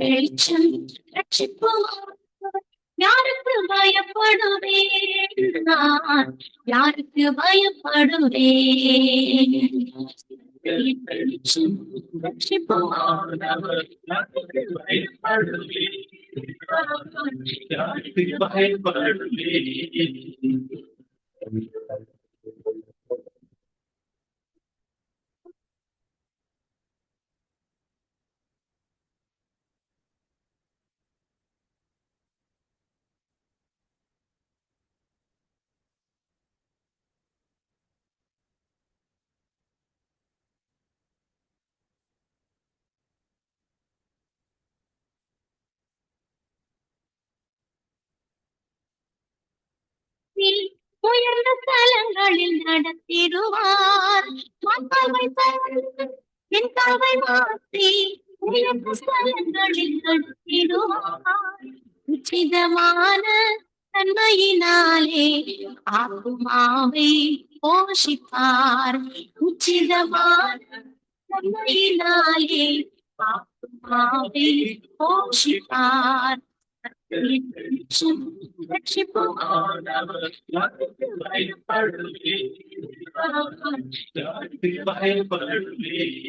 வெளிச்சம் ரட்சிப்பார். யாருக்கு பயப்படுவேன் நான்? யாருக்கு பயப்படுவேன்? வெளிச்சம் ரட்சிப்பார். யாருக்கு பயப்படுவேன்? யாருக்கு பயப்படுவேன்? உயர்ந்த தலங்களில் நடத்திடுவார். என் கவை மாற்றி உயர்ந்த ஸ்தலங்களில் நடத்திடுவார். உச்சிதமான தன்மையினாலே ஆத்துமாவை போஷிப்பார். உச்சிதமான தன்மையினாலே ஆத்துமாவை போஷிப்பார். ரட்சிப்புமானவர் யாருக்கு பயப்படுவேன்? யாருக்கு பயப்படுவேன்?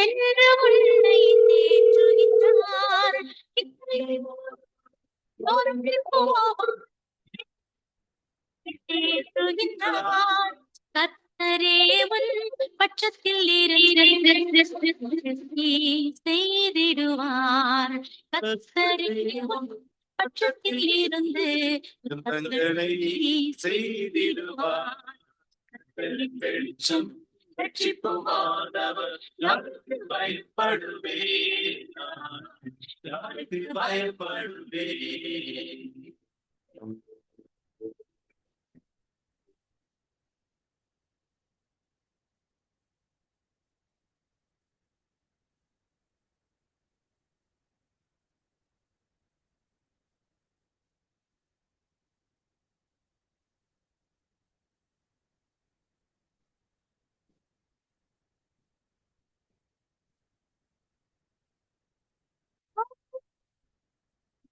என்று உன்னை தேற்றுகின்றார். தேற்றுகின்றார். கர்த்தரே உன் பட்சத்தில் இருந்து செய்திடுவார். கர்த்தரே உன் பட்சத்தில் இருந்து செய்திடுவார். வெளிச்சம் ரட்சிப்புமானவர் யாருக்கு பயப்படுவேன்? யாருக்கு பயப்படுவேன்?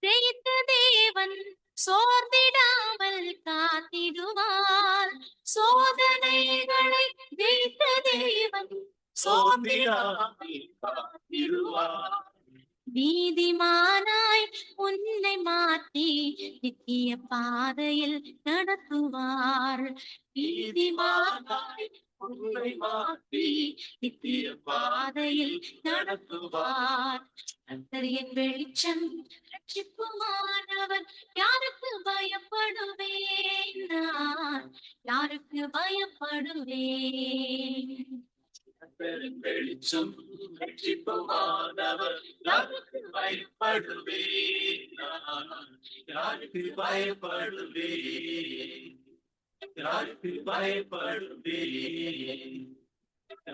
ஜெயித்த தேவன் சோர்ந்திடாமல் காத்திடுவார். சோதனைகளை ஜெயித்த தேவன் சோர்ந்திடாமல் காத்திடுவார். நீதிமானாய் உன்னை மாற்றி நித்திய பாதையில் நடத்துவார். நீதிமானாய் உன்னை மாற்றி நித்திய பாதையில் நடத்துவார். கர்த்தரின் வெளிச்சம் ரட்சிப்புமானவர் யாருக்கு பயப்படுவேன் நான்? யாருக்கு பயப்படுவேன்? வெளிச்சம் ரட்சிப்புமானவர் யாருக்கு பயப்படுவேன் நான்? யாருக்கு பயப்படுவேன்? யாருக்கு பயப்படுவேன்?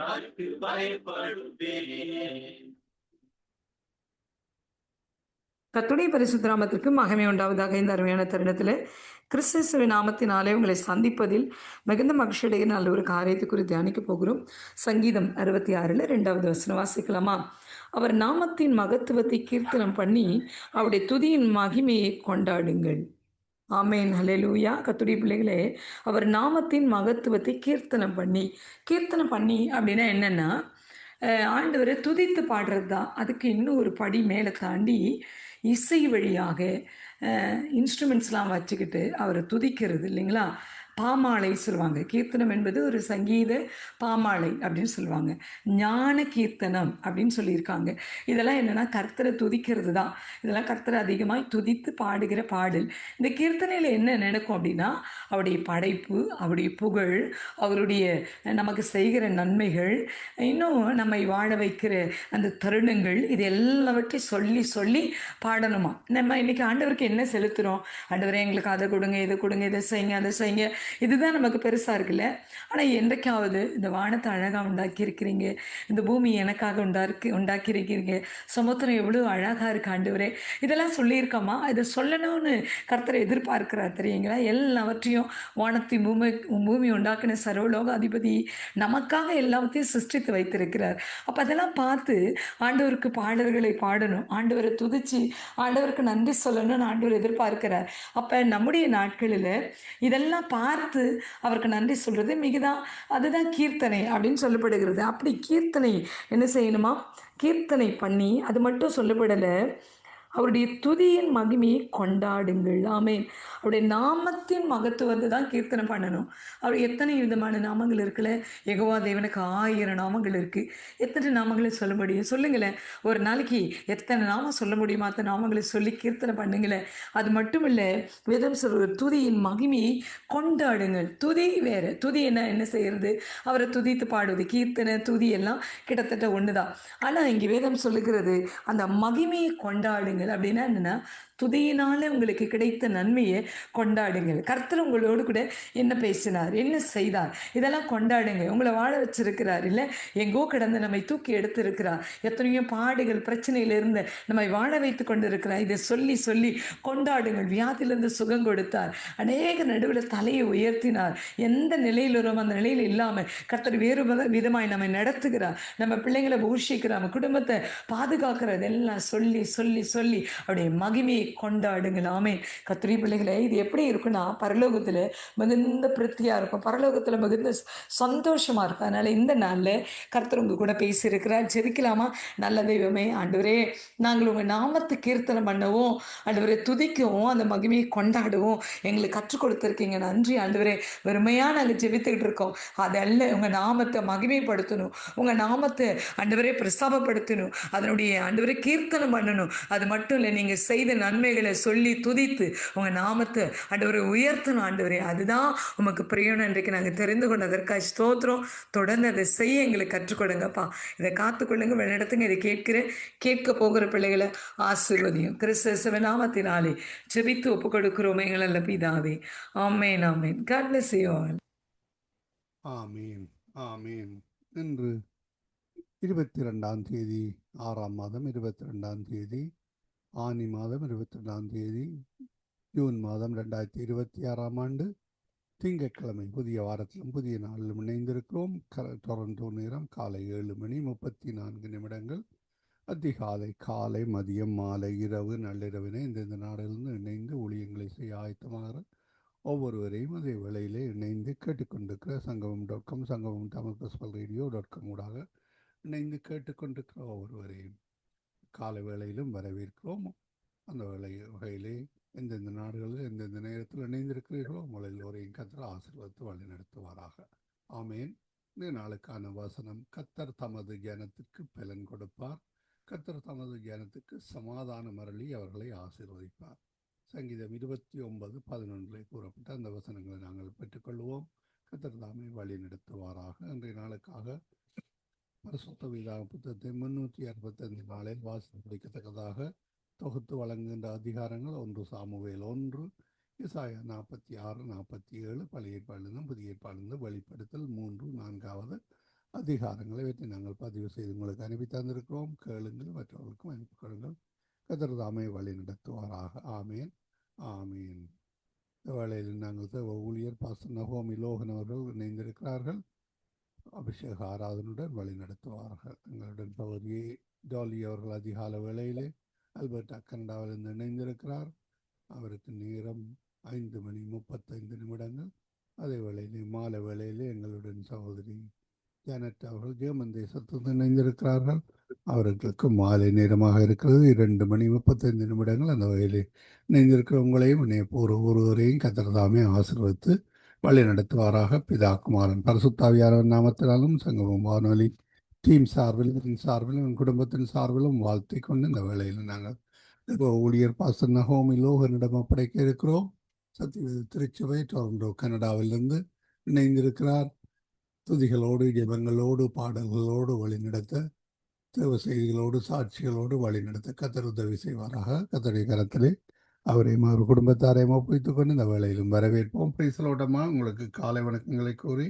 யாருக்கு பயப்படுவேன்? கர்த்தருடைய பரிசுத்த நாமத்திற்கு மகிமை உண்டாவதாக. இந்த அருமையான தருணத்தில் கிறிஸ்துவின் நாமத்தினாலே உங்களை சந்திப்பதில் மிகுந்த மகிழ்ச்சியுடைய நல்ல ஒரு காரியத்தை குறித்து தியானிக்க போகிறோம். சங்கீதம் 66 2வது வசனம் வாசிக்கலாமா? அவர் நாமத்தின் மகத்துவத்தை கீர்த்தனம் பண்ணி அவருடைய துதியின் மகிமையை கொண்டாடுங்கள். ஆமேன், ஹல்லேலூயா. கர்த்தருடைய பிள்ளைகளே, அவர் நாமத்தின் மகத்துவத்தை கீர்த்தனம் பண்ணி அப்படின்னா என்னென்னா, ஆண்டவரை துதித்து பாடுறது தான். அதுக்கு இன்னும் ஒரு படி மேலே தாண்டி இசை வழியாக இன்ஸ்ட்ருமெண்ட்ஸ்லாம் வச்சுக்கிட்டு அவரை துதிக்கிறது இல்லைங்களா? பாமாலை சொல்லுவாங்க. கீர்த்தனம் என்பது ஒரு சங்கீத பாமாலை அப்படின்னு சொல்லுவாங்க. ஞான கீர்த்தனம் அப்படின்னு சொல்லியிருக்காங்க. இதெல்லாம் என்னென்னா கர்த்தரை துதிக்கிறது தான். இதெல்லாம் கர்த்தரை அதிகமாக துதித்து பாடுகிற பாடல். இந்த கீர்த்தனையில் என்ன நடக்கும் அப்படின்னா, அவருடைய படைப்பு, அவருடைய புகழ், அவருடைய நமக்கு செய்கிற நன்மைகள், இன்னும் நம்மை வாழ வைக்கிற அந்த தருணங்கள், இது எல்லாவற்றையும் சொல்லி சொல்லி பாடணுமா. நம்ம இன்னைக்கு ஆண்டவருக்கு என்ன செலுத்துகிறோம்? ஆண்டவரே எங்களுக்கு அதை கொடுங்க, இதை கொடுங்க, இதை செய்யுங்க, அதை செய்யுங்க. இதுதான் நமக்கு பெருசாக இருக்குல்ல. ஆனால் என்றைக்காவது இந்த வானத்தை அழகாக உண்டாக்கியிருக்கிறீங்க, இந்த பூமி எனக்காக உண்டாக்கியிருக்கிறீங்க, சமுத்திரம் எவ்வளோ அழகாக இருக்கு ஆண்டவரே, இதெல்லாம் சொல்லியிருக்கோமா? இதை சொல்லணும்னு கர்த்தரை எதிர்பார்க்கிறார் தெரியுங்களா? எல்லாவற்றையும் வானத்தையும் பூமி உண்டாக்கின சர்வலோக அதிபதி நமக்காக எல்லாத்தையும் சிருஷ்டித்து வைத்திருக்கிறார். அப்போ அதெல்லாம் பார்த்து ஆண்டவருக்கு பாடல்களை பாடணும், ஆண்டவரை துதிச்சு ஆண்டவருக்கு நன்றி சொல்லணும்னு ஆண்டவர் எதிர்பார்க்கிறார். அப்போ நம்முடைய நாட்களில் இதெல்லாம் பார்த்து அவருக்கு நன்றி சொல்கிறது மிகுதான், அதுதான் கீர்த்தனை அப்படின்னு சொல்லப்படுகிறது. அப்படி கீர்த்தனை என்ன செய்யணுமா? கீர்த்தனை பண்ணி அது மட்டும் சொல்லப்படலை, அவருடைய துதியின் மகிமையை கொண்டாடுங்கள். ஆமேன். அவருடைய நாமத்தின் மகத்துவத்தை தான் கீர்த்தனை பண்ணணும். அவர் எத்தனை விதமான நாமங்கள் இருக்குல்ல. யெகோவா தேவனுக்கு 1000 நாமங்கள் இருக்குது. எத்தனை நாமங்களை சொல்ல முடியும் சொல்லுங்களேன்? ஒரு நாளைக்கு எத்தனை நாமம் சொல்ல முடியுமா? அத்தனை நாமங்களை சொல்லி கீர்த்தனை பண்ணுங்களேன். அது மட்டும் இல்லை, வேதம் சொல்கிற துதியின் மகிமையை கொண்டாடுங்கள். துதி வேறு. துதி என்ன செய்கிறது? அவரை துதித்து பாடுவது. கீர்த்தனை துதி எல்லாம் கிட்டத்தட்ட ஒன்று தான். ஆனால் இங்கே வேதம் சொல்லுகிறது அந்த மகிமையை கொண்டாடுங்கள். அப்படின்னா என்னன்னா, துதியினாலே உங்களுக்கு கிடைத்த நன்மையை கொண்டாடுங்கள். கர்த்தர் உங்களோடு கூட என்ன பேசினார், என்ன செய்தார், இதெல்லாம் கொண்டாடுங்க. உங்களை வாழ வச்சிருக்கிறார் இல்லை, எங்கோ கிடந்து நம்மை தூக்கி எடுத்திருக்கிறார். எத்தனையோ பாடுகள் பிரச்சனையிலிருந்து நம்மை வாழ வைத்து கொண்டு இருக்கிறார். இதை சொல்லி சொல்லி கொண்டாடுங்கள். வியாதியிலிருந்து சுகம் கொடுத்தார். அநேக நடுவில் தலையை உயர்த்தினார். எந்த நிலையில் வரும் அந்த நிலையில் இல்லாமல் கர்த்தர் வேறு விதமாய் நம்மை நடத்துகிறார். நம்ம பிள்ளைங்களை பூஷிக்கிறார், நம்ம குடும்பத்தை பாதுகாக்கிறது எல்லாம் சொல்லி சொல்லி சொல்லி அவருடைய மகிமையை கொண்டாடுங்கள். ஆமென். கர்த்தருடைய பிள்ளைகளே, இது எப்படி இருக்குன்னா, பரலோகத்தில் மிகுந்த பிரித்தியாக இருக்கும், பரலோகத்தில் மிகுந்த சந்தோஷமாக இருக்கும். அதனால் இந்த நாளில் கர்த்தர் உங்க கூட பேசியிருக்கிறார். ஜெபிக்கலாமா? நல்ல தெய்வமே, ஆண்டவரே, நாங்கள் உங்கள் நாமத்தை கீர்த்தனம் பண்ணவும், ஆண்டவரே துதிக்கவும், அந்த மகிமையை கொண்டாடவும் எங்களுக்கு கற்றுக் கொடுத்துருக்கீங்க. நன்றி ஆண்டவரே. வெறுமையாக நாங்கள் ஜெபித்துக்கிட்டு இருக்கோம். அதல்ல, உங்கள் நாமத்தை மகிமைப்படுத்தணும், உங்கள் நாமத்தை ஆண்டவரே பிரஸ்தாபப்படுத்தணும், அதனுடைய ஆண்டவரே கீர்த்தனம் பண்ணணும். அது மட்டும் இல்லை, நீங்கள் செய்த நன்மைகளை சொல்லி துதித்து உங்கள் நாமத்தை ஆண்டவரை உயர்த்தணும். ஆண்டவரே, அதுதான் உமக்கு பிரியணும். இன்றைக்கு நாங்கள் தெரிந்து கொண்டதற்காக ஸ்தோத்திரம். தொடர்ந்து அதை செய்ய எங்களுக்கு கற்றுக் கொடுங்கப்பா. இதை காத்துக்கொள்ளுங்க, வழிநடத்துங்க. இதை கேட்க போகிற பிள்ளைகளை ஆசீர்வதியும். கிறிஸ்து நாமத்தினாலே ஜெபித்து ஒப்பு கொடுக்கிறோம் எங்கள் நல்ல பிதாவே. ஆமென், ஆமென். God bless you all. ஆமீன், ஆமீன். இன்று 22ஆம் தேதி 6ஆம் மாதம் 22ஆம் தேதி ஆனி மாதம் 22ஆம் தேதி ஜூன் மாதம் 2026ஆம் ஆண்டு திங்கட்கிழமை. புதிய வாரத்திலும் புதிய நாளிலும் இணைந்திருக்கிறோம். டொரண்டோ நேரம் காலை 7:34 அதிகாலை, காலை, மதியம், மாலை, இரவு, நள்ளிரவினை இந்தந்த நாடுகளிலிருந்து இணைந்து ஊழியங்களை செய்ய ஆயத்தமாக ஒவ்வொருவரையும் அதே வேளையிலே இணைந்து கேட்டுக்கொண்டிருக்கிற சங்கமம்.com, சங்கமம் தமிழ் காஸ்பல் ரேடியோ.com ஊடாக இணைந்து கேட்டுக்கொண்டிருக்கிற ஒவ்வொருவரையும் காலை வேளையிலும் வரவேற்கிறோம். அந்த வகையிலே எந்தெந்த நாடுகளில் எந்தெந்த நேரத்தில் இணைந்திருக்கிறீர்களோ உங்கள் எல்லோரையும் கர்த்தர் ஆசீர்வதித்து வழி நடத்துவாராக. ஆமேன். இந்த நாளுக்கான வசனம்: கர்த்தர் தமது ஜனத்திற்கு பலன் கொடுப்பார், கர்த்தர் தமது ஜனத்துக்கு சமாதானம் அருளி அவர்களை ஆசீர்வதிப்பார். சங்கீதம் 29:11 கூறப்பட்ட அந்த வசனங்களை நாங்கள் பெற்றுக்கொள்வோம். கர்த்தர் தாமே வழி நடத்துவாராக. இன்றைய நாளுக்காக பரிசுத்த வேதாகம புத்தகத்தை 365 நாளில் வாசித்து முடிக்கத்தக்கதாக தொகுத்து வழங்குகின்ற அதிகாரங்கள்: 1 சாமுவேல் 1, எசாயா 46, 47, பழைய ஏற்பாடிலிருந்தும் புதிய ஏற்பாடிலிருந்து வெளிப்படுத்தல் 3, 4வது அதிகாரங்களை இவற்றை நாங்கள் பதிவு செய்து உங்களுக்கு அனுப்பி தந்திருக்கிறோம். கேளுங்கள், மற்றவர்களுக்கும் அனுப்பி கொள்ளுங்கள். கர்த்தர் தாமே வழி நடத்துவாராக. ஆமேன், ஆமீன். இந்த வேளையில் நாங்கள் ஊழியர் பாஸ்டர் நகோமி லோகன் அவர்கள் இணைந்திருக்கிறார்கள். அபிஷேக ஆராதனுடன் வழி நடத்துவார்கள். எங்களுடன் சகோதரி டாலி அவர்கள் அதிகால வேளையிலே அல்பர்டா கனடாவிலிருந்து இணைந்திருக்கிறார். அவருக்கு நேரம் 5:35. அதே வேளையிலே மாலை வேளையிலே எங்களுடன் சகோதரி ஜானட் அவர்கள் ஜெர்மன் தேசத்தில் இணைந்திருக்கிறார்கள். அவர்களுக்கு மாலை நேரமாக இருக்கிறது, 2:35. அந்த வகையிலே இணைந்திருக்கிற உங்களையும் ஒருவரையும் கர்த்தர் தாமே ஆசீர்வதித்து வழி நடத்துவாராக. பிதா குமாரன் பரிசுத்தாவியானவர் நாமத்தினாலும் சங்கமம் வானொலி டீம் சார்பிலும் என் சார்பிலும் என் குடும்பத்தின் சார்பிலும் வாழ்த்தி கொண்டு இந்த வேளையில் நாங்கள் ஊழியர் பாஸ்டர் நகோமி லோகனிடம் ஒப்படைக்க இருக்கிறோம். சத்தியவேத திருச்சபை டொரண்டோ கனடாவிலிருந்து இணைந்திருக்கிறார். துதிகளோடு ஜெபங்களோடு பாடல்களோடு வழிநடத்த தேவ செய்திகளோடு சாட்சிகளோடு வழிநடத்த கர்த்தர் உதவி செய்வாராக. கர்த்தருடைய கரத்திலே அவரையும் அவர் குடும்பத்தாரையும் ஒப்புவித்துக் கொண்டு இந்த வேளையிலும் வரவேற்போம். பிரைசலோட்டமா உங்களுக்கு காலை வணக்கங்களை கூறி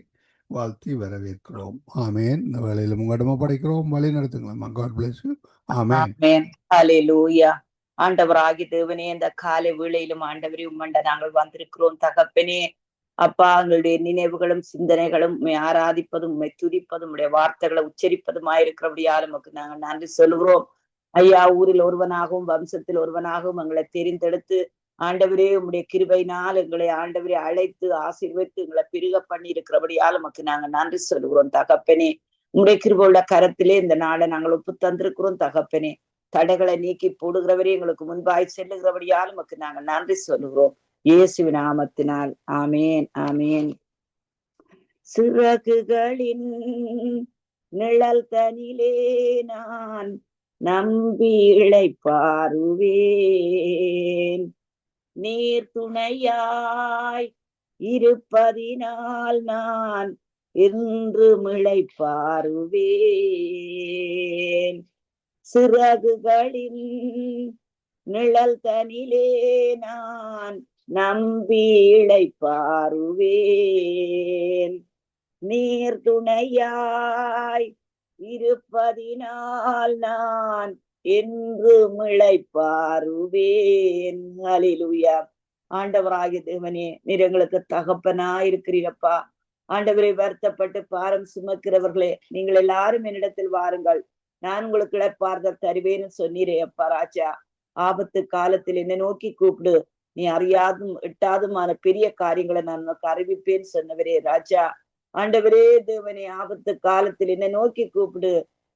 வாழ்த்தி வரவேற்கிறோம். ஆமேன். இந்த வேளையிலும் உங்களிடம் படைக்கிறோம், வழி நடத்துங்களா. God bless you. ஆமேன். ஆமென். ஹல்லேலூயா. ஆண்டவராகிய தேவனே, இந்த காலை வேளையிலும் ஆண்டவரே உம்மண்ட நாங்கள் வந்திருக்கிறோம் தகப்பனே. அப்பா, எங்களுடைய நினைவுகளும் சிந்தனைகளும் உம்மை ஆராதிப்பதும் உம்மை துதிப்பதும் உடைய வார்த்தைகளை உச்சரிப்பதுமாயிருக்கிறபடியால் உமக்கு நாங்கள் நன்றி சொல்கிறோம். ஐயா, ஊரில் ஒருவனாகவும் வம்சத்தில் ஒருவனாகவும் எங்களை தெரிந்தெடுத்து ஆண்டவரே உம்முடைய கிருபையினால் எங்களை ஆண்டவரே அழைத்து ஆசீர்வதித்து எங்களை பெருக பண்ணி இருக்கிறபடியால் உமக்கு நாங்கள் நன்றி சொல்கிறோம் தகப்பனே. உம்முடைய கிருபை உள்ள கரத்திலே இந்த நாளை நாங்கள் ஒப்பு தந்திருக்கிறோம் தகப்பனே. தடைகளை நீக்கி போடுகிறவரே எங்களுக்கு முன்பாய் செல்லுகிறபடியால் உமக்கு நாங்கள் நன்றி சொல்லுகிறோம். இயேசுவின் நாமத்தினால் ஆமேன், ஆமேன். சிறகுகளின் நிழல் தனிலே நான் நம்பி இளைப்பாறுவேன். நீர் துணையாய் இருப்பதினால் நான் என்று இளைப்பாறுவேன். சிறகுகளின் நிழல் தனிலே நான் நம்பி இளைப்பாறுவேன். நீர் துணையாய் இருப்பதினால் நான் என்று இளைப்பாறுவேன். ஹல்லேலூயா. ஆண்டவராகிய தேவனே, நீர் எங்களுக்கு தகப்பனாய் இருக்கிறீரப்பா. ஆண்டவரை வருத்தப்பட்டு பாரம் சுமக்கிறவர்களே, நீங்கள் எல்லாரும் என்னிடத்தில் வாருங்கள், நான் உங்களுக்கு இளைப்பாறுதல் தருவேன்னு சொன்னீரே அப்பா ராஜா. ஆபத்து காலத்தில் என்னை நோக்கி கூப்பிடு, நீ அறியாதும் எட்டாதுமான பெரிய காரியங்களை நான் உனக்கு அறிவிப்பேன்னு சொன்னவரே ராஜா. ஆண்டவரே தேவனே, ஆபத்து காலத்தில் என்னை நோக்கி கூப்பிடு,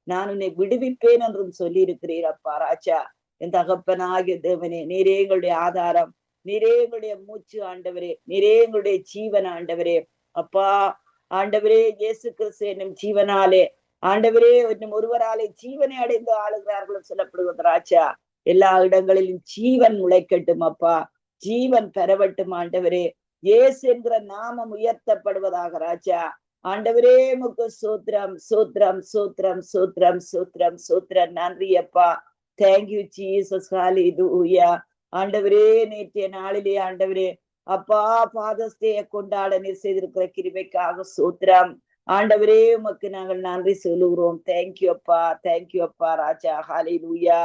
நான் உன்னை விடுவிப்பேன் என்றும் சொல்லி இருக்கிறீர் அப்பா ராஜா. என் தகப்பனாகிய தேவனே, நீரே எங்களுடைய ஆதாரம், நீரே எங்களுடைய மூச்சு ஆண்டவரே, நீரே எங்களுடைய ஜீவன் ஆண்டவரே. அப்பா ஆண்டவரே, இயேசு கிறிஸ்து என்னும் ஜீவனாலே ஆண்டவரே இன்னும் ஒருவராலே ஜீவனை அடைந்து ஆளுகிறார்கள் சொல்லப்படுவது ராஜா. எல்லா இடங்களிலும் ஜீவன் முளைக்கட்டும் அப்பா, ஜீவன் பெறவட்டும் ஆண்டவரே. இயேசு என்கிற நாமம் உயர்த்தப்படுவதாக ராஜா. ஆண்டவரே உமக்கு சோத்திரம், சோத்திரம், சோத்திரம், சோத்திரம், சோத்திரம், சோத்திரம். நன்றி அப்பா. Thank you Jesus. ஹல்லேலூயா. ஆண்டவரே, நேற்றைய நாளிலே ஆண்டவரே அப்பா ஃபாதர்ஸ் டே கொண்டாட நீர் செய்திருக்கிற கிருபைக்காக சோத்திரம். ஆண்டவரே உமக்கு நாங்கள் நன்றி சொல்லுகிறோம். தேங்க்யூ அப்பா, தேங்க்யூ அப்பா ராஜா. ஹல்லேலூயா.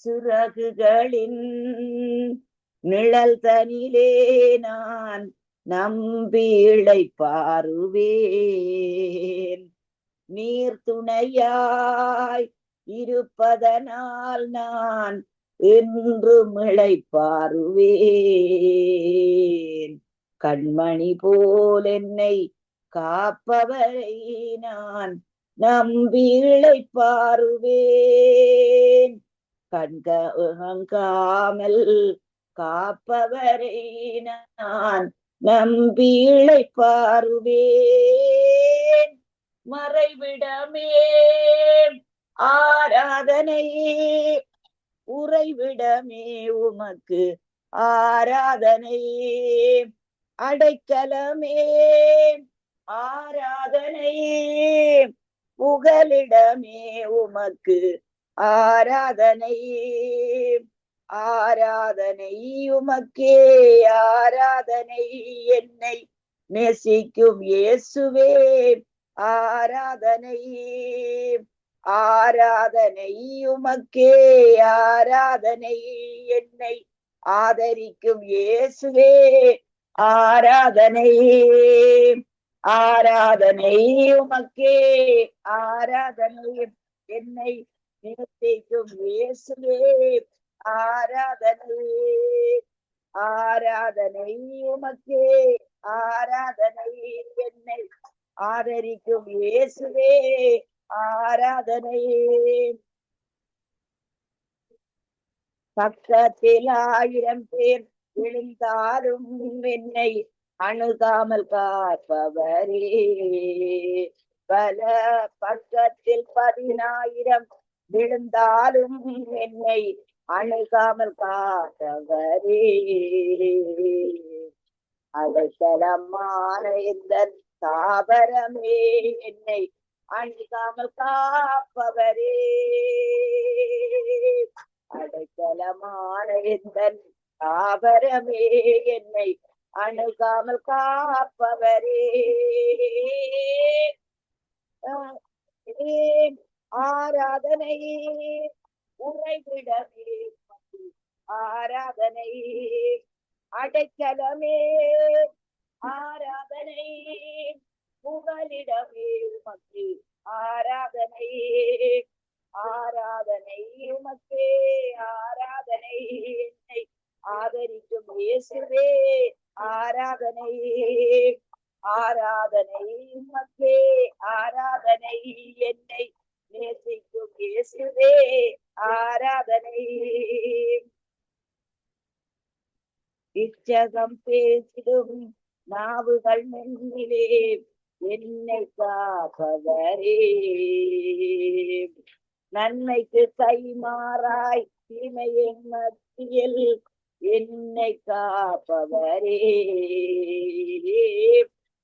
சிறகுகளின் நிழல் தனிலே நான் நம்பி இளைப்பாறுவேன். நீர் துணையாய் இருப்பதனால் நான் என்றும் இளைப்பாறுவேன். கண்மணி போல் என்னை காப்பவரை நான் நம்பி இளைப்பாறுவேன். கண்காமல் காப்பவரை நான் நம்பி இளைப்பாறுவேன். மறைவிடமே ஆராதனை, உறைவிடமே உமக்கு ஆராதனை. அடைக்கலமே ஆராதனை, புகலிடமே உமக்கு ஆராதனை. ஆராதனை உமக்கே ஆராதனை. என்னை நேசிக்கும் இயேசுவே ஆராதனை. ஆராதனை உமக்கே ஆராதனை. என்னை ஆதரிக்கும் இயேசுவே ஆராதனை. ஆராதனை உமக்கே ஆராதனை. என்னை நேசிக்கும் இயேசுவே ஆராதனை. ஆராதனை உமக்கே ஆராதனை. என்னை ஆதரிக்கும் இயேசுவே ஆராதனை. பக்கத்தில் 1000 பேர் விழுந்தாலும் என்னை அணுகாமல் காப்பவரே. பல பக்கத்தில் 10,000 விழுந்தாலும் என்னை அணுகாமல் காப்பவரே. அடைக்கலமான இந்த தாபரமே என்னை அணுகாமல் காப்பவரே. அடைக்கலமான இந்த தாபரமே என்னை அணுகாமல் காப்பவரே. ஆராதனை உறைவிடமே, ஆராதனை அடைக்கலமே, ஆராதனை புகலிடமே உமக்கு, ஆராதனை ஆராதனை உமக்கே, ஆராதனை என்னை ஆதரிக்கும் இயேசுவே, ஆராதனை ஆராதனை உமக்கே, ஆராதனை என்னை நேசிக்கும் இயேசுவே, ஆராதனை. இச்சகம் பேசிடும் நாவுகள் முன்னிலே என்னை காப்பவரே. நன்மைக்கு கைமாறாய் தீமையின் மத்தியில் என்னை காப்பவரே.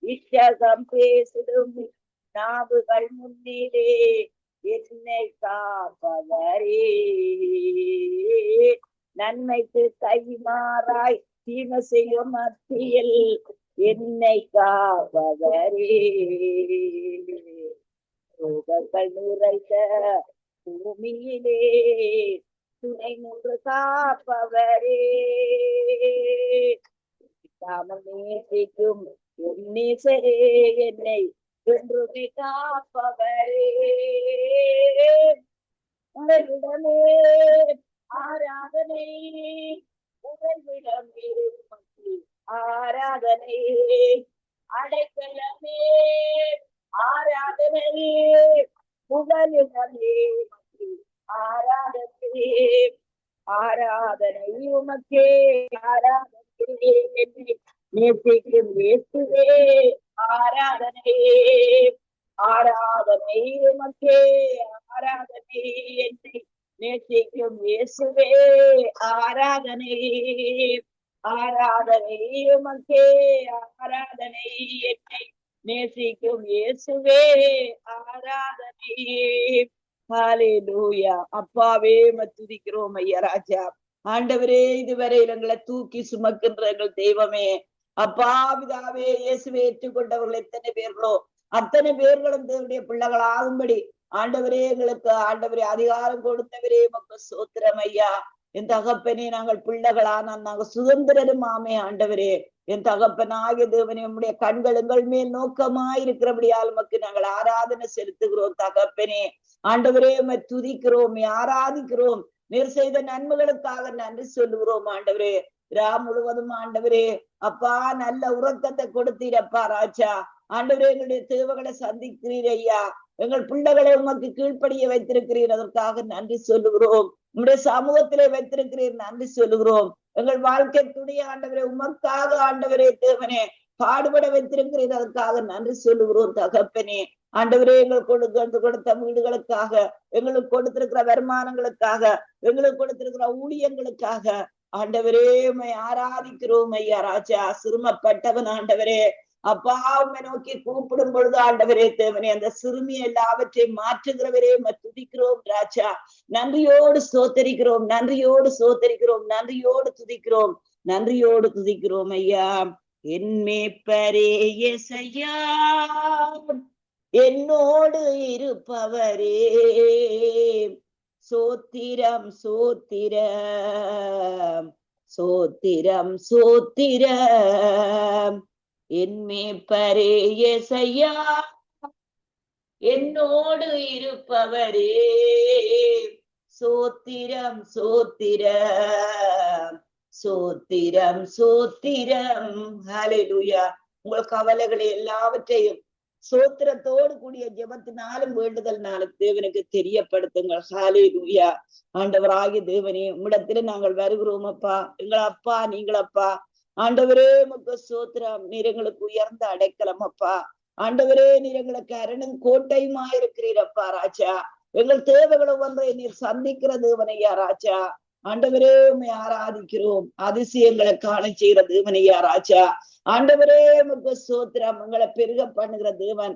இச்சகம் பேசிடும் நாவுகள் முன்னிலே என்னை காப்பவரே. நன்மைக்கு கைமாறாய் தீமை செய்யும் மத்தியில் என்னை காப்பவரே. ரோகங்கள் நிறைந்த பூமியிலே துணை நின்று காப்பவரே. நேசிக்கும் நேசரே என்னை என்றுமே காப்பவரே. உங்களிடமே ஆராதனை, உங்களிடமே ஆராதனை, அடைக்கலமே ஆராதனை, புகலிடமே ஆராதனை, ஆராதனை உமக்கே, ஆராதனை என்னை நேசிக்கும் இயேசுவே, ஆராதனை ஆராதனை உமக்கே, ஆராதனை என்னை நேசிக்கும் இயேசுவே, ஆராதனை ஆராதனை உமக்கே, ஆராதனை என்னை நேசிக்கும் இயேசுவே, ஆராதனை. ஹல்லேலூயா. அப்பாவே துதிக்கிறோம் ஐயா ராஜா. ஆண்டவரே, இதுவரை எங்களை தூக்கி சுமக்கின்ற எங்கள் தெய்வமே, அப்பா பிதாவே, இயேசுவை ஏற்றுக்கொண்டவர்கள் எத்தனை பேர்களோ அத்தனை பேர்களும் தேவனுடைய பிள்ளைகளாகும்படி ஆண்டவரே எங்களுக்கு ஆண்டவரே அதிகாரம் கொடுத்தவரே உமக்கு ஸ்தோத்திரம் ஐயா. என் தகப்பனே, நாங்கள் பிள்ளைகளானால் நாங்கள் சுதந்திரரும் ஆமே ஆண்டவரே. என் தகப்பனாகிய தேவனே, உம்முடைய கண்கள் எங்கள் மேல் நோக்கமாயிருக்கிறபடியால் உமக்கு நாங்கள் ஆராதனை செலுத்துகிறோம் தகப்பனே. ஆண்டவரே, உம்மை துதிக்கிறோம், ஆராதிக்கிறோம். நீர் செய்த நன்மைகளுக்காக நன்றி சொல்லுகிறோம் ஆண்டவரே. முழுவதும் ஆண்டவரே அப்பா நல்ல உறக்கத்தை கொடுத்தீரப்பா ராஜா. ஆண்டவரே, எங்களுடைய தேவைகளை சந்திக்கிறீர் ஐயா. எங்கள் பிள்ளைகளை உமக்கு கீழ்ப்படிய வைத்திருக்கிறீர், அதற்காக நன்றி சொல்லுகிறோம். உங்களுடைய சமூகத்திலே வைத்திருக்கிறீர், நன்றி சொல்லுகிறோம். எங்கள் வாழ்க்கை துணை ஆண்டவரே உமக்காக ஆண்டவரே தேவனே பாடுபட வைத்திருக்கிறீர், அதற்காக நன்றி சொல்லுகிறோம் தகப்பனே. ஆண்டவரே, எங்களுக்கு கொடுத்த வீடுகளுக்காக, எங்களுக்கு கொடுத்திருக்கிற வருமானங்களுக்காக, எங்களுக்கு கொடுத்திருக்கிற ஊழியங்களுக்காக ஆண்டவரே உம்மை ஆராதிக்கிறோம் ஐயா ராஜா. சிறுமப்பட்டவன் ஆண்டவரே அப்பா, உம்மை நோக்கி கூப்பிடும் பொழுது ஆண்டவரே தேவனே அந்த சிறுமி எல்லாவற்றையும் மாற்றுகிறவரே துதிக்கிறோம் ராஜா. நன்றியோடு சோத்தரிக்கிறோம், நன்றியோடு சோத்தரிக்கிறோம், நன்றியோடு துதிக்கிறோம், நன்றியோடு துதிக்கிறோம் ஐயா. என் மேய்ப்பரே இயேசையா, என்னோடு இருப்பவரே, சோத்திரம் சோத்திரம் சோத்திரம் சோத்திரம். என் மேய்ப்பரே இயேசையா, என்னோடு இருப்பவரே, சோத்திரம் சோத்திரம் சோத்திரம் சோத்திரம். ஹல்லேலூயா. உங்கள் கவலைகளை எல்லாவற்றையும் சோத்திரத்தோடு கூடிய ஜெபத்தினாலும் வேண்டுதல்னாலும் தேவனுக்கு தெரியப்படுத்துங்கள். ஹல்லேலூயா. ஆண்டவராகிய தேவனே, உம்மிடத்திலே நாங்கள் வருகிறோம் அப்பா. எங்கள் அப்பா, நீங்கள் அப்பா. ஆண்டவரே உமக்கு ஸ்தோத்திரம். நீர் எங்களுக்கு உயர்ந்த அடைக்கலம் அப்பா. ஆண்டவரே நீர் எங்களுக்கு அரணும் கோட்டையுமா இருக்கிறீரப்பா ராஜா. எங்கள் தேவைகளை ஒன்றை நீர் சந்திக்கிற தேவனையா ராஜா. ஆண்டவரே உம்மை ஆராதிக்கிறோம். அதிசயங்களை காண செய்கிற தேவனையா ராஜா. ஆண்டவரே உமக்கு ஸ்தோத்திரம். எங்களை பெருக பண்ணுகிற தேவன்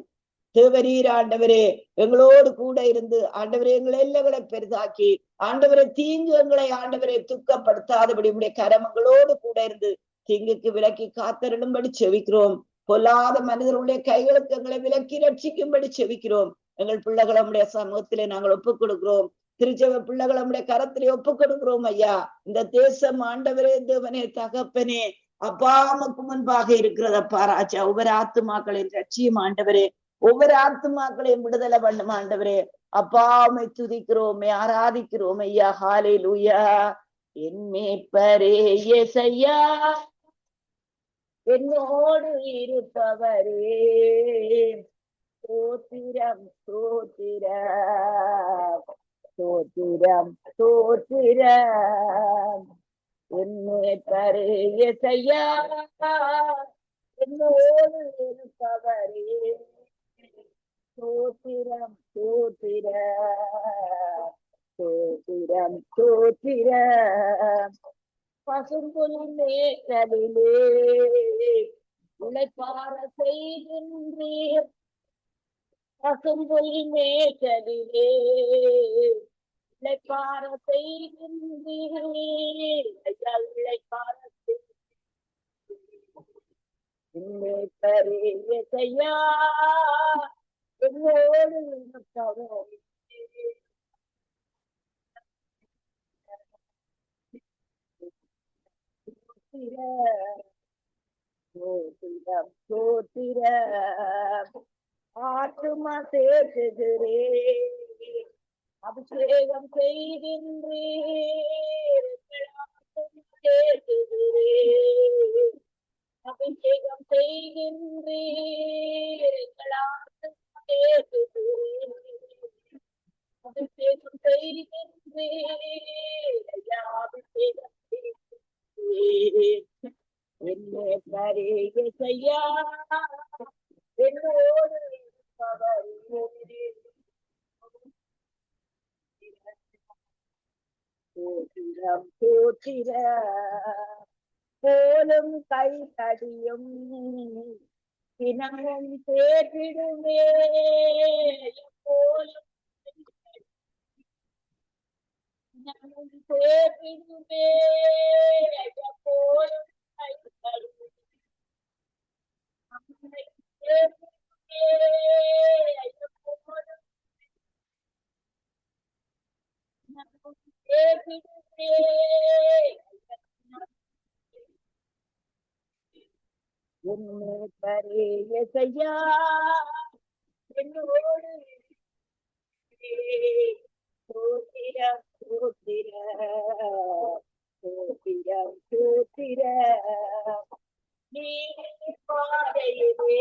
தேவரீர். ஆண்டவரே எங்களோடு கூட இருந்து ஆண்டவரே எங்களை எல்லைகளை பெரிதாக்கி ஆண்டவரை தீங்கு எங்களை ஆண்டவரை துக்கப்படுத்தாதபடி உடைய கரமங்களோடு கூட இருந்து தீங்குக்கு விலக்கி காத்தருளும்படி செவிக்கிறோம். பொல்லாத மனிதர்களுடைய கைகளுக்கு எங்களை விலக்கி ரட்சிக்கும்படி செவிக்கிறோம். எங்கள் பிள்ளைகளை நம்முடைய சமூகத்திலே நாங்கள் ஒப்புக் கொடுக்கிறோம். திருச்சபை பிள்ளைகளை நம்முடைய கரத்திலே ஒப்புக் கொடுக்கிறோம் ஐயா. இந்த தேசம் ஆண்டவரே தேவனே தகப்பனே அப்பா உமக்கு முன்பாக இருக்கிறதப்பா ராஜா. ஒவ்வொரு ஆத்துமாக்களின் ரட்சியும் ஆண்டவரே, ஒவ்வொரு ஆத்துமாக்களையும் விடுதலை பண்ணும் ஆண்டவரே. அப்பா உம்மை துதிக்கிறோம், ஆராதிக்கிறோம் ஐயா. ஹல்லேலூயா. என் மேய்ப்பரே இயேசையா, என்னோடு இருப்பவரே, ஸ்தோத்திரம் ஸ்தோத்திரம் ஸ்தோத்திரம் ஸ்தோத்திரம். என் மேய்ப்பரே இயேசையா, என்னோடு இருப்பவரே, ஸ்தோத்திரம் ஸ்தோத்திரம் ஸ்தோத்திரம் ஸ்தோத்திரம். பசும்புலின் மேகலிலே உழைப்பார செய்கின்றீர். பசும்புலின் மேகலிலே உழைப்பார செய்கின்றீர். ஐயா உழைப்பார செய்யா என்னோடு இருப்பவரே, ஸ்தோத்திரம் ஸ்தோத்திரம். ஆத்துமா தேற்றுகிறேன், அபிஷேகம் செய்கின்றேன். தேற்றுகிறேன், அபிஷேகம் செய்கின்றேன். அபிஷேகம் செய்கின்றேன். அபிஷேகம் என்னை பரேக செய்யா என்னோடு சோத்திரம் சோத்திரம். போலும் கை தடியும் தினமும் தேற்றிடுமே. போலும் தினமும் தேற்றிடுமே. போலும் கை தடியும் என்னை பரேக செய்யா என்னோடு சோத்திரம் சோத்திரம் சோத்திரம் சோத்திரம். நீ பாதையிலே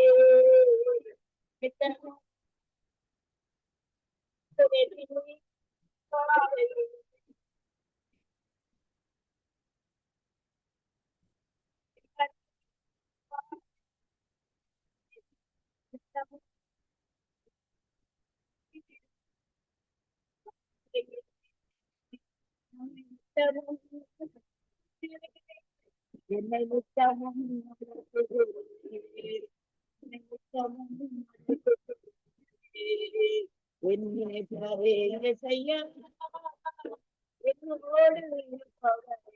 என்னை நித்தமும் என்னை பரேக செய்ய என்னோடு இருப்பவரே,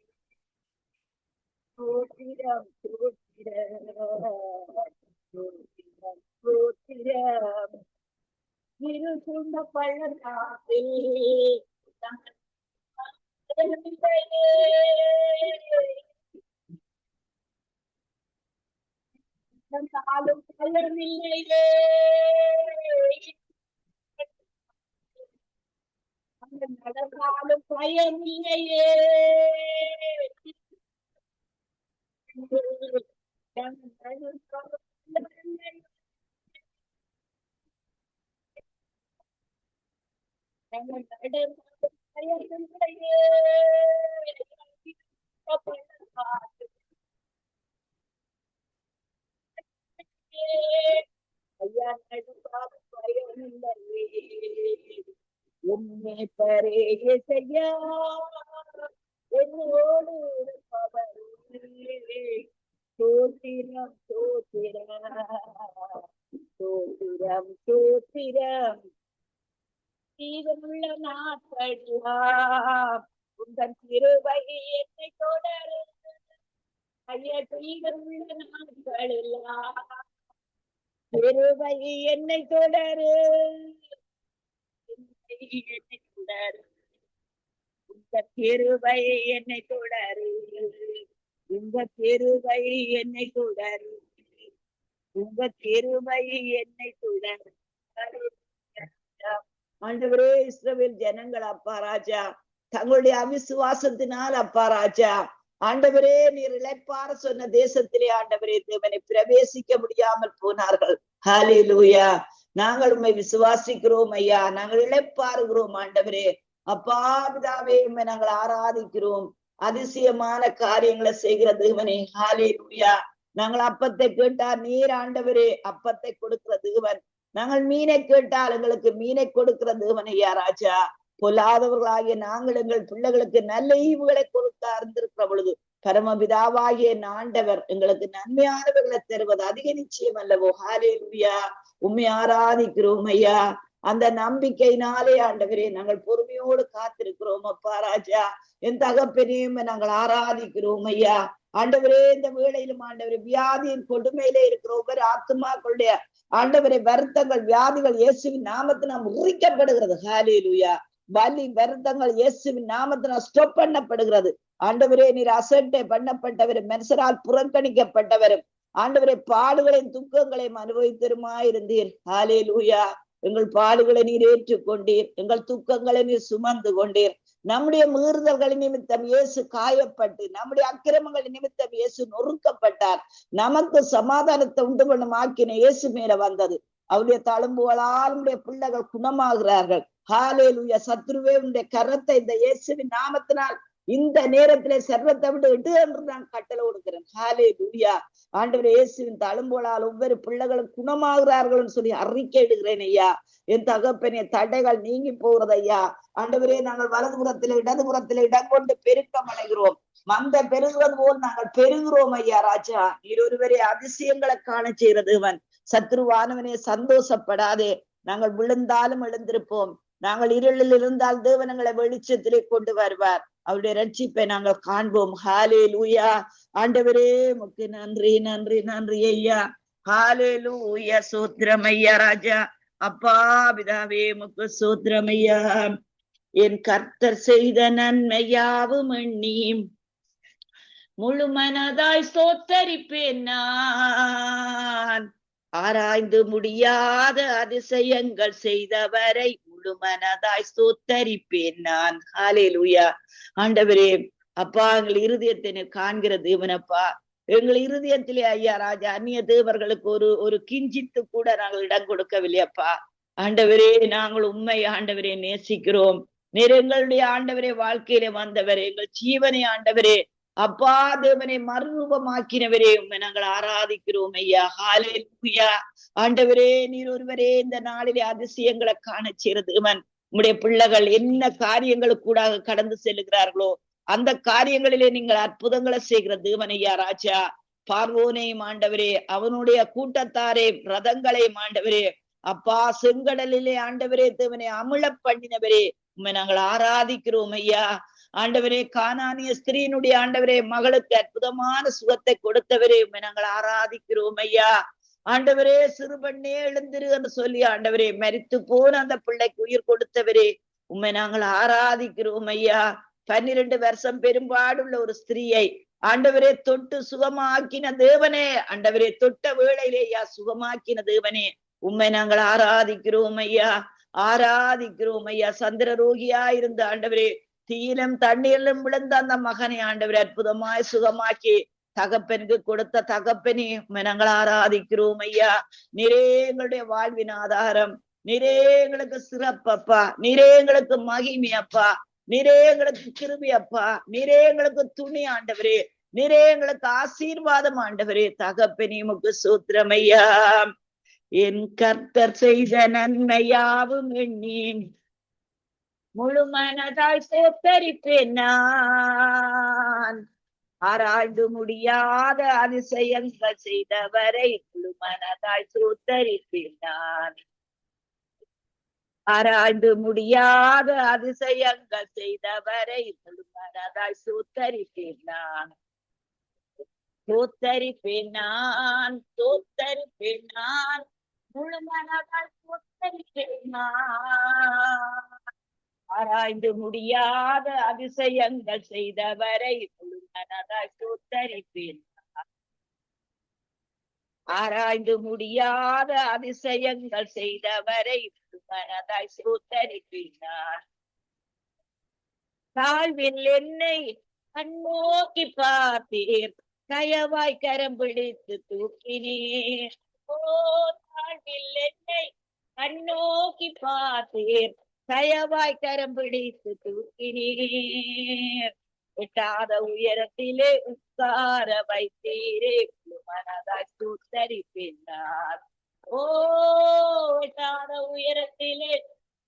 சோத்திரம் சோத்திரம் சோத்திரம் சோத்திரம். இரு சொந்த பள்ளத்தாக்கில் காலும் பள்ளமில்லையே. நடந்தாலும் பயமில்லையே. இசையா என்னோடு இருப்பவரே சோத்திரம் சோத்திரம் சோத்திரம் சோத்திரம் ஜீவனுள்ள நாட்களெல்லாம் உங்கள் கிருபை என்னை தொடரும் ஐயா. ஜீவனுள்ள நாட்களெல்லாம் கிருபை என்னை தொடரும் உங்க கிருபை என்னை தொடரும் உங்க கிருபை என்னை தொடரும் உங்க கிருபை என்னை தொடரும். ஆண்டவரே, இஸ்ரவேல் ஜனங்கள் அப்பா ராஜா தங்களுடைய அவிசுவாசத்தினால் அப்பா ராஜா ஆண்டவரே நீர் இளைப்பாற சொன்ன தேசத்திலே ஆண்டவரே தேவனை பிரவேசிக்க முடியாமல் போனார்கள். ஹல்லேலூயா. நாங்கள் உம்மை விசுவாசிக்கிறோம் ஐயா. நாங்கள் இளைப்பாறுகிறோம் ஆண்டவரே. அப்பா பிதாவே உம்மை நாங்கள் ஆராதிக்கிறோம். அதிசயமான காரியங்களை செய்கிற தேவனே. ஹல்லேலூயா. நாங்கள் அப்பத்தை கேட்டால் நீர் ஆண்டவரே அப்பத்தை கொடுக்கிற தேவன். நாங்கள் மீனை கேட்டால் எங்களுக்கு மீனை கொடுக்கிற தேவன் ஐயா ராஜா. பொல்லாதவர்களாகிய நாங்கள் எங்கள் பிள்ளைகளுக்கு நல்ல ஈவுகளை கொடுக்க அறிந்திருக்கிற பொழுது பரமபிதாவாகிய ஆண்டவர் எங்களுக்கு நன்மையானவர்களை தருவது அதிக நிச்சயம் அல்லவோ. ஹல்லேலூயா. உம்மை ஆராதிக்கிறோம் ஐயா. அந்த நம்பிக்கையினாலே ஆண்டவரே நாங்கள் பொறுமையோடு காத்திருக்கிறோம் அப்பா ராஜா. என் தகப்பனையும் நாங்கள் ஆராதிக்கிறோம் ஐயா. ஆண்டவரே, இந்த வேளையிலும் ஆண்டவரே வியாதியின் கொடுமையிலே இருக்கிற ஒவ்வொரு ஆத்துமாக்களுடைய ஆண்டவரே வருத்தங்கள் வியாதிகள் இயேசுவின் நாமத்தினால் முறிக்கப்படுகிறது. ஹல்லேலூயா. வலி வருத்தங்கள் இயேசுவின் நாமத்தினால் ஸ்டாப் பண்ணப்படுகிறது. ஆண்டவரே, நீர் அசட்டை பண்ணப்பட்டவரும் மனுஷரால் புறக்கணிக்கப்பட்டவரும் ஆண்டவரே பாடுகளையும் துக்கங்களையும் அனுபவித்தருமாயிருந்தீர். ஹல்லேலூயா. எங்கள் பாடுகளை நீர் ஏற்றுக்கொண்டீர். எங்கள் துக்கங்களை நீர் சுமந்து கொண்டீர். நம்முடைய மீறுதல்களின் நிமித்தம் இயேசு காயப்பட்டு நம்முடைய அக்கிரமங்களின் நிமித்தம் இயேசு நொறுக்கப்பட்டார். நமக்கு சமாதானத்தை உண்டு பண்ணும் ஆக்கின இயேசு மேல வந்தது. அவருடைய தழும்புகளால் நம்முடைய பிள்ளைகள் குணமாகிறார்கள். ஹல்லேலூயா. சத்ருவே உன்னுடைய கரத்தை இந்த இயேசுவின் நாமத்தினால் இந்த நேரத்திலே சர்வத்தை விட்டு இடு என்று நான் கட்டளை கொடுக்கிறேன். ஹல்லேலூயா. ஆண்டவரே, இயேசுவின் தழும்புகளால் ஒவ்வொரு பிள்ளைகளும் குணமாகிறார்கள் சொல்லி அறிக்கை இடுகிறேன் ஐயா. என் தகப்பனே, தடைகள் நீங்கி போகிறது ஐயா. ஆண்டவரே, நாங்கள் வலதுபுறத்திலே இடதுபுறத்திலே இடம் கொண்டு பெருக்கம் அடைகிறோம். மந்த பெருகுவது போல் நாங்கள் பெருகிறோம் ஐயா ராஜா. நீர் ஒருவரே அதிசயங்களை காண செய்கிற தேவன். சத்ருவானவனே சந்தோஷப்படாதே. நாங்கள் விழுந்தாலும் எழுந்திருப்போம். நாங்கள் இருளில் இருந்தால் தேவனங்களை வெளிச்சத்திலே கொண்டு வருவார். அவருடைய ரட்சிப்பை நாங்கள் காண்போம். ஹல்லேலூயா. ஆண்டவரே உமக்கு நன்றி நன்றி நன்றி ஐயா. ஹல்லேலூயா. சோத்திரம் ஐயா ராஜா. அப்பா பிதாவே உமக்கு சோத்திரம் ஐயா. என் கர்த்தர் செய்த நன்மையாவும் எண்ணி முழு மனதாய் சோத்தரிப்பேன் நான். ஆராய்ந்து முடியாத அதிசயங்கள் செய்தவரை முழு மனதாய் சோத்தரிப்பேன் நான். ஹல்லேலூயா. ஆண்டவரே அப்பா, எங்கள் இருதயத்தை காண்கிற தேவனப்பா. எங்கள் இருதயத்திலே ஐயா ராஜா அந்நிய தேவர்களுக்கு ஒரு கிஞ்சித்து கூட நாங்கள் இடம் கொடுக்கவில்லையப்பா. ஆண்டவரே, நாங்கள் உண்மை ஆண்டவரே நேசிக்கிறோம். நீர் எங்களுடைய ஆண்டவரே வாழ்க்கையில வந்தவரே, எங்கள் ஜீவனை ஆண்டவரே அப்பா தேவனை மறுரூபமாக்கினவரே உண்மை நாங்கள் ஆராதிக்கிறோம் ஐயா. ஹல்லேலூயா. ஆண்டவரே, நீர் ஒருவரே இந்த நாளிலே அதிசயங்களை காண செய்கிற தேவன். உம்முடைய பிள்ளைகள் என்ன காரியங்களுக்கூடாக கடந்து செல்லுகிறார்களோ அந்த காரியங்களிலே நீங்கள் அற்புதங்களை செய்கிற தேவன் ஐயா ராஜா. பார்வோனையும் ஆண்டவரே அவனுடைய கூட்டத்தாரே ரதங்களையும் ஆண்டவரே அப்பா செங்கடலிலே ஆண்டவரே தேவனை அமிழ பண்ணினவரே உண்மை நாங்கள் ஆராதிக்கிறோம் ஐயா. ஆண்டவரே, கானானிய ஸ்திரீனுடைய ஆண்டவரே மகளுக்கு அற்புதமான சுகத்தை கொடுத்தவரே உண்மை நாங்கள் ஆராதிக்கிறோம் ஐயா. ஆண்டவரே, சிறுபண்ணே எழுந்திரு என்று சொல்லி ஆண்டவரே மரித்து போன அந்த பிள்ளைக்கு உயிர் கொடுத்தவரே உண்மை நாங்கள் ஆராதிக்கிறோம் ஐயா. 12 வருஷம் பெரும்பாடுள்ள ஒரு ஸ்திரீயை ஆண்டவரே தொட்டு சுகமாக்கின தேவனே, ஆண்டவரே தொட்ட வேளையிலே ஐயா சுகமாக்கின தேவனே உண்மை நாங்கள் ஆராதிக்கிறோம் ஐயா. ஆராதிக்கிறோம் ஐயா. சந்திர ரோகியா இருந்த ஆண்டவரே தீயிலும் தண்ணீரிலும் விழுந்த அந்த மகனை ஆண்டவரே அற்புதமாய் சுகமாக்கி தகப்பனுக்கு கொடுத்த தகப்பனே உண்மை நாங்கள் ஆராதிக்கிறோம் ஐயா. நீரே எங்களுடைய வாழ்வின் ஆதாரம். நீரே எங்களுக்கு சிறப்பப்பா. நீரே எங்களுக்கு மகிமை அப்பா. நீரே எங்களுக்கு கிருபை அப்பா. நீரே எங்களுக்கு துணி ஆண்டவரே. நீரே எங்களுக்கு ஆசீர்வாதம் ஆண்டவரே. தகப்பனே உமக்கு சோத்திரம் ஐயா. என் கர்த்தர் செய்த நன்மையாவும் எண்ணி முழு மனதாய் ஸ்தோத்தரிப்பேன் நான். ஆராய்ந்து முடியாத அதிசயங்கள் செய்தவரை முழு மனதாய் ஸ்தோத்தரிப்பேன் நான். ஆராய்ந்து முடியாத அதிசயங்கள் செய்தவரை முழு மனதாய் ஸ்தோத்தரிப்பேன் நான். ஸ்தோத்தரிப்பேன் நான், ஸ்தோத்தரிப்பேன் நான், முழு மனதாய் ஸ்தோத்தரிப்பேன் நான். ஆராய்ந்து முடியாத அதிசயங்கள் செய்தவரை முழு மனதாய் ஸ்தோத்தரிப்பேன். ஆராய்ந்து முடியாத அதிசயங்கள் செய்தவரை முழு மனதாய் ஸ்தோத்தரிப்பேன். தாழ்வில் என்னை கண்ணோக்கி பார்த்தீர், கயவாய் கரம் பிடித்து தூக்கினீர். ஓ, தாழ்வில் என்னை கண்ணோக்கி பார்த்தீர், கயவாய் கரம் பிடித்து தூக்கினீர். எட்டாத உயரத்திலே உட்கார வைத்தீரே முழு மனதாய் ஸ்தோத்தரிப்பேன் நான். ஓ, எட்டாத உயரத்திலே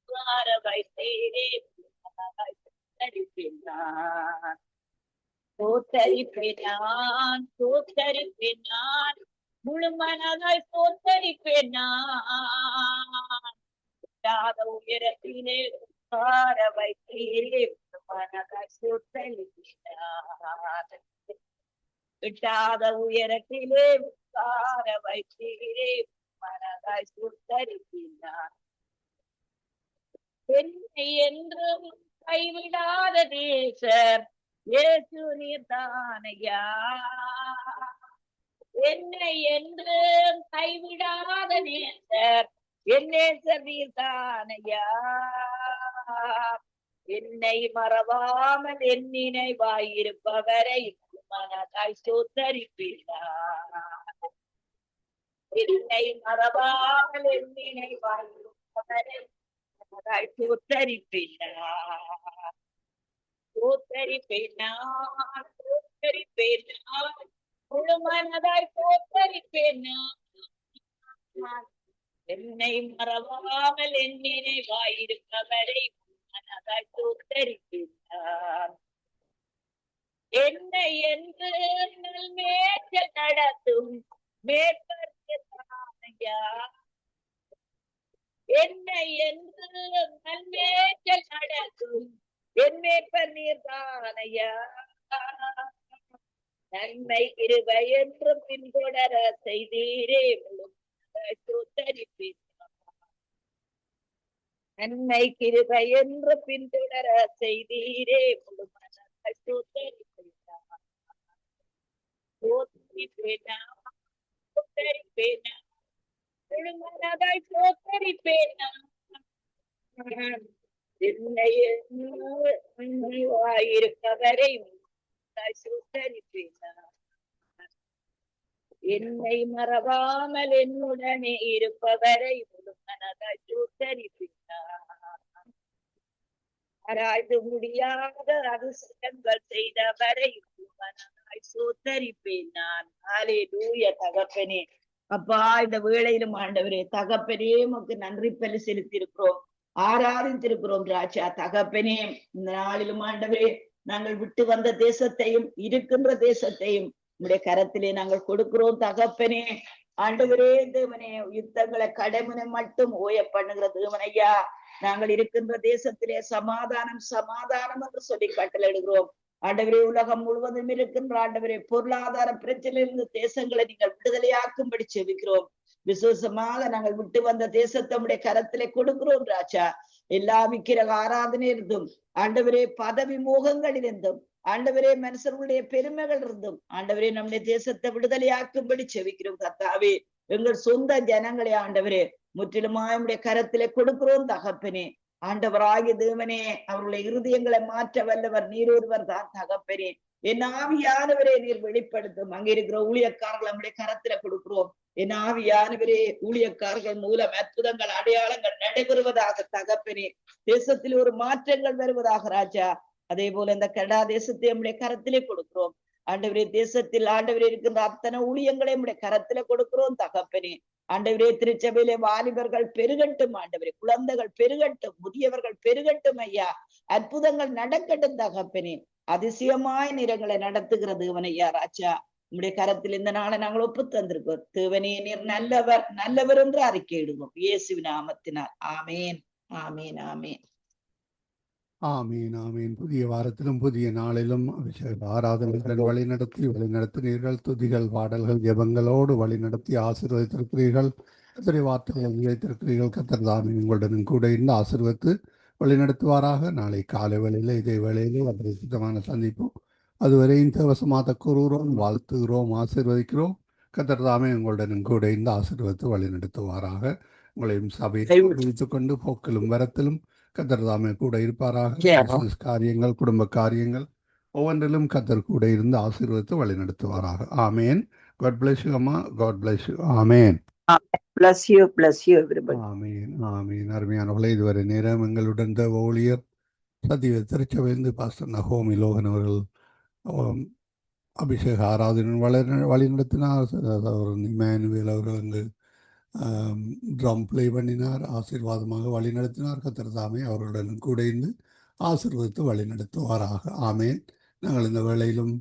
உட்கார வைத்தீரே முழு மனதாய் ஸ்தோத்தரிப்பேன் நான். ஸ்தோத்தரிப்பேன் நான், ஸ்தோத்தரிப்பேன் நான், முழு மனதாய் ஸ்தோத்தரிப்பேன் நான். எட்டாத உயரத்திலே உட்கார வைத்தீரே மனதாய் ஸ்தோத்தரிப்பேன். எட்டாத உயரத்திலே உட்கார வைத்தீரே மனதாய் ஸ்தோத்தரிப்பேன். என்னை என்றும் கைவிடாத நேசர் இயேசு நீர்தானையா. என்னை என்றும் கைவிடாத நேசர் என் நேசர் நீர்தானையா. என்னை மறவாமல் என் நினைவாயிருப்பவரை மனதாய் ஸ்தோத்தரிப்பேன். என்னை மறவாமல் என் நினைவாயிருப்பவரை மனதாய் ஸ்தோத்தரிப்பேன். ஸ்தோத்தரிப்பேன் நான், ஸ்தோத்தரிப்பேன் நான், முழு மனதாய் ஸ்தோத்தரிப்பேன் நான். என்னை மறவாமல் என் நினைவாயிருப்பவரை மனதாய் ஸ்தோத்தரிப்பேன். என்னை என்று மேய்ச்சல் நடத்தும் மேற்பற்றையா. என்னை என்று மேய்ச்சல் நடத்தும் என் மேற்பர் நீர்தானையா. நன்மை கிருபை என்று பின்தொடர செய்தீரே முழு மனதாய் ஸ்தோத்தரிப்பேன். நன்மை கிருபை என்று பின்தொடர செய்தீரே முழு மனதாய் ஸ்தோத்தரிப்பேன். ஸ்தோத்தரிப்பேன், ஸ்தோத்தரிப்பேன், முழு மனதாய் ஸ்தோத்தரிப்பேன். என்னை இருக்கவரை ஸ்தோத்தரிப்பேன். என்னை மறவாமல் என்னுடனே இருப்பவரை முழு மனதாய் ஸ்தோத்தரிப்பேன். ஆராய்ந்து முடியாத அதிசயங்கள் செய்தவரை முழு மனதாய் ஸ்தோத்தரிப்பேன் நான். ஹல்லேலூயா. தகப்பனே, அப்பா, இந்த வேளையிலும் ஆண்டவரே தகப்பனே உமக்கு நன்றி பலி செலுத்தியிருக்கிறோம், ஆராதித்திருக்கிறோம் ராஜா. தகப்பனே, இந்த நாளிலும் ஆண்டவரே நாங்கள் விட்டு வந்த தேசத்தையும் இருக்கின்ற தேசத்தையும் உடைய கரத்திலே நாங்கள் கொடுக்கிறோம் தகப்பனே. ஆண்டவரே தேவனே, யுத்தங்களை கடைமுனை மட்டும் ஓய பண்ணுகிற தேவனையா, நாங்கள் இருக்கின்ற தேசத்திலே சமாதானம் சமாதானம் என்று சொல்லி கட்டளையிடுகிறோம். ஆண்டவரே, உலகம் முழுவதும் இருக்கின்ற ஆண்டவரே பொருளாதார பிரச்சனையிலிருந்து தேசங்களை நீங்கள் விடுதலையாக்கும்படி செபிக்கிறோம். விசேஷமாக நாங்கள் விட்டு வந்த தேசத்தை உடைய கரத்திலே கொடுக்கிறோம் ராஜா. எல்லா விக்கிரக ஆராதனை இருந்தும் ஆண்டவரே, பதவி மோகங்கள் இருந்தும் ஆண்டவரே, மனுஷர்களுடைய பெருமைகள் இருந்தும் ஆண்டவரே, நம்முடைய தேசத்தை விடுதலையாக்கும்படி செபிக்கிறோம் கர்த்தாவே. எங்கள் சொந்த ஜனங்களே ஆண்டவரே முற்றிலுமாய் உடைய கரத்திலே கொடுக்கிறோம் தகப்பனே. ஆண்டவராகிய தேவனே, அவர்களுடைய இருதயங்களை மாற்ற வல்லவர் நீர் ஒருவர் தான் தகப்பனே. என் ஆவியானவரே நீர் வெளிப்படுத்தும். அங்கே இருக்கிற ஊழியக்காரர்கள் நம்முடைய கரத்துல கொடுக்கிறோம். என் ஆவியானவரே, ஊழியக்காரர்கள் மூலம் அற்புதங்கள் அடையாளங்கள் நடைபெறுவதாக தகப்பனே. தேசத்தில் ஒரு மாற்றங்கள் வருவதாக ராஜா. அதே போல இந்த கனடா தேசத்தை நம்முடைய கரத்திலே கொடுக்கிறோம் ஆண்டவரே. தேசத்தில் ஆண்டவரே இருக்கின்ற அத்தனை ஊழியங்களை நம்முடைய கரத்திலே கொடுக்கிறோம் தகப்பனே. ஆண்டவரே திருச்சபையிலே வாலிபர்கள் பெருகட்டும், ஆண்டவரே குழந்தைகள் பெருகட்டும், முதியவர்கள் பெருகட்டும் ஐயா. அற்புதங்கள் நடக்கட்டும் தகப்பனே. அதிசயமாய் நிறங்களை நடத்துகிற தேவன் ஐயா ராஜா, உம்முடைய கரத்தில் இந்த நாளை நாங்கள் ஒப்பு தந்திருக்கோம். தேவனே நீர் நல்லவர், நல்லவர் என்று அறிக்கையிடுவோம் இயேசுவின் நாமத்தினால். ஆமேன், ஆமேன், ஆமேன். ஆமீன் ஆமீன். புதிய வாரத்திலும் புதிய நாளிலும் அபிஷேக ஆராதனைகள் வழிநடத்தினீர்கள். துதிகள், பாடல்கள், ஜெபங்களோடு வழிநடத்தி ஆசீர்வதித்திருக்கிறீர்கள். கர்த்தருடைய வார்த்தைகளை நிலைத்திருக்கிறீர்கள். கர்த்தர் தாமே உங்களுடன் கூட இருந்து ஆசீர்வதித்து வழிநடத்துவாராக. நாளை காலை வேளையில் இதே வேளையிலே அபரிசித்தமான சந்திப்போம். அதுவரையும் தேவசமாக கூறுகிறோம், வாழ்த்துகிறோம், ஆசீர்வதிக்கிறோம். கர்த்தர் தாமே உங்களுடன் கூட இருந்து ஆசீர்வதித்து வழிநடத்துவாராக. உங்களையும் சபையை குறித்துக் கொண்டு போக்கிலும் வரத்திலும் கர்த்தர் தாமே கூட இருப்பாராக. பிசினஸ் காரியங்கள், குடும்ப காரியங்கள் ஒவ்வொன்றிலும் கர்த்தர் கூட இருந்து ஆசீர்வதித்து வழி நடத்துவாராக. ஆமேன். God bless you அம்மா. God bless you. Amen. Bless you, bless you everybody. ஆமேன், ஆமேன். அருமையானவர்களே, இதுவரை நேரம் எங்களுடன் தேவ ஊழியர் சத்திய திருச்சபையிலிருந்து பாஸ்டர் நகோமி லோகன் அவர்கள் அபிஷேக ஆராதனை வழி நடத்தினார். அவர் இமானுவேல் அவர்கள் அங்கு ட்ரம் பிளே பண்ணினார். ஆசீர்வாதமாக வழி நடத்தினார். கர்த்தர் தாமே அவர்களுடன் கூட இருந்து ஆசீர்வதித்து வழி நடத்துவாராக. ஆமேன். நாங்கள் இந்த வேளையிலும்